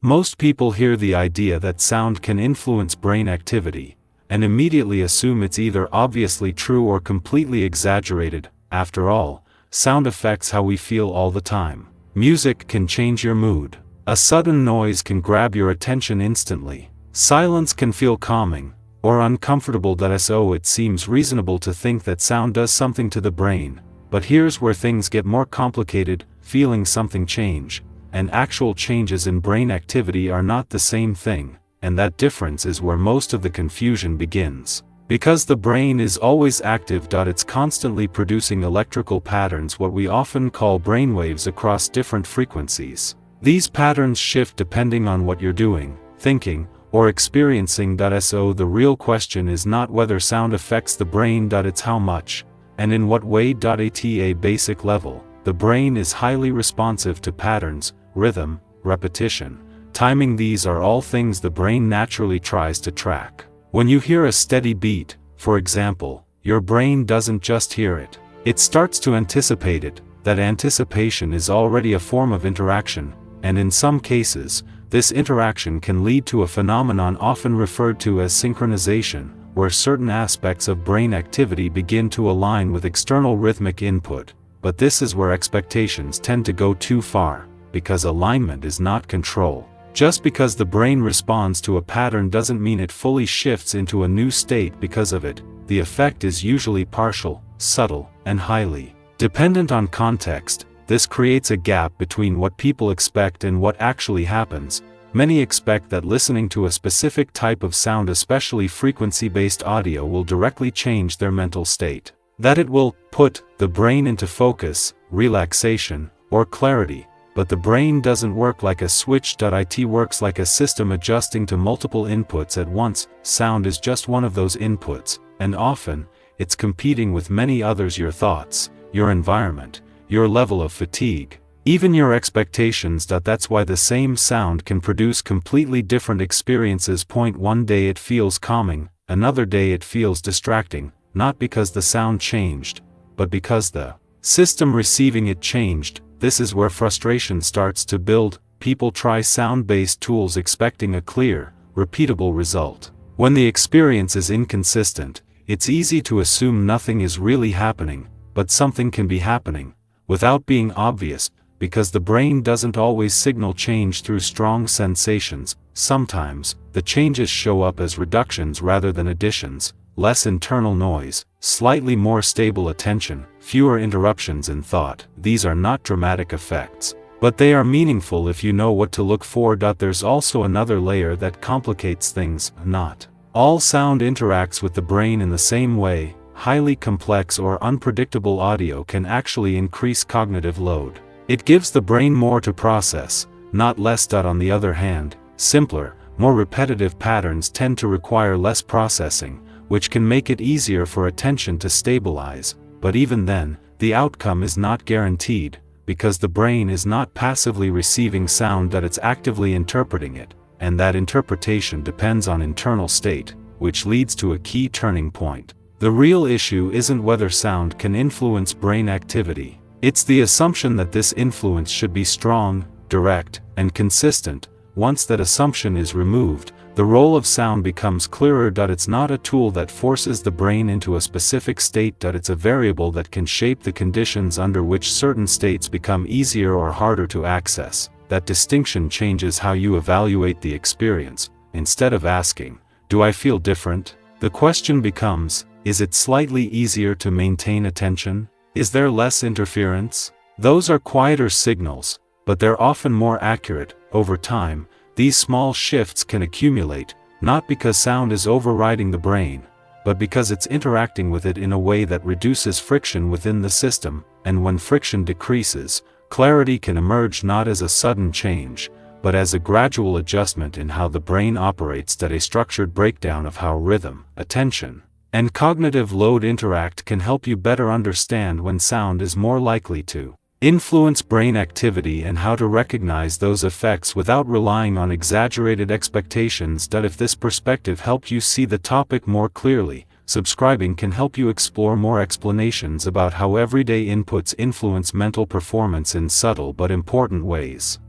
Most people hear the idea that sound can influence brain activity, and immediately assume it's either obviously true or completely exaggerated. After all, sound affects how we feel all the time. Music can change your mood. A sudden noise can grab your attention instantly. Silence can feel calming or uncomfortable. So it seems reasonable to think that sound does something to the brain. But here's where things get more complicated. Feeling something change and actual changes in brain activity are not the same thing, and that difference is where most of the confusion begins. Because the brain is always active, it's constantly producing electrical patterns, what we often call brainwaves, across different frequencies. These patterns shift depending on what you're doing, thinking, or experiencing. So the real question is not whether sound affects the brain, it's how much, and in what way. At a basic level, the brain is highly responsive to patterns, rhythm, repetition, timing. These are all things the brain naturally tries to track. When you hear a steady beat, for example, your brain doesn't just hear it. It starts to anticipate it. That anticipation is already a form of interaction, and in some cases, this interaction can lead to a phenomenon often referred to as synchronization, where certain aspects of brain activity begin to align with external rhythmic input. But this is where expectations tend to go too far, because alignment is not control. Just because the brain responds to a pattern doesn't mean it fully shifts into a new state because of it. The effect is usually partial, subtle, and highly dependent on context. This creates a gap between what people expect and what actually happens. Many expect that listening to a specific type of sound, especially frequency-based audio, will directly change their mental state. That it will put the brain into focus, relaxation, or clarity. But the brain doesn't work like a switch. It works like a system adjusting to multiple inputs at once. Sound is just one of those inputs, and often, it's competing with many others: your thoughts, your environment, your level of fatigue, even your expectations. That's why the same sound can produce completely different experiences. One day it feels calming, another day it feels distracting, not because the sound changed, but because the system receiving it changed. This is where frustration starts to build. People try sound-based tools expecting a clear, repeatable result. When the experience is inconsistent, it's easy to assume nothing is really happening, but something can be happening, without being obvious, because the brain doesn't always signal change through strong sensations. Sometimes, the changes show up as reductions rather than additions: less internal noise, slightly more stable attention, fewer interruptions in thought. These are not dramatic effects, but they are meaningful if you know what to look for. There's also another layer that complicates things. Not all sound interacts with the brain in the same way. Highly complex or unpredictable audio can actually increase cognitive load. It gives the brain more to process, not less. On the other hand, simpler, more repetitive patterns tend to require less processing, which can make it easier for attention to stabilize. But even then, the outcome is not guaranteed, because the brain is not passively receiving sound, it's actively interpreting it, and that interpretation depends on internal state, which leads to a key turning point. The real issue isn't whether sound can influence brain activity. It's the assumption that this influence should be strong, direct, and consistent. Once that assumption is removed, the role of sound becomes clearer. It's not a tool that forces the brain into a specific state. It's a variable that can shape the conditions under which certain states become easier or harder to access. That distinction changes how you evaluate the experience. Instead of asking, "Do I feel different?" the question becomes, "Is it slightly easier to maintain attention? Is there less interference?" Those are quieter signals, but they're often more accurate. Over time, these small shifts can accumulate, not because sound is overriding the brain, but because it's interacting with it in a way that reduces friction within the system. And when friction decreases, clarity can emerge, not as a sudden change, but as a gradual adjustment in how the brain operates. That a structured breakdown of how rhythm, attention, and cognitive load interact can help you better understand when sound is more likely to influence brain activity and how to recognize those effects without relying on exaggerated expectations. If this perspective helped you see the topic more clearly, subscribing can help you explore more explanations about how everyday inputs influence mental performance in subtle but important ways.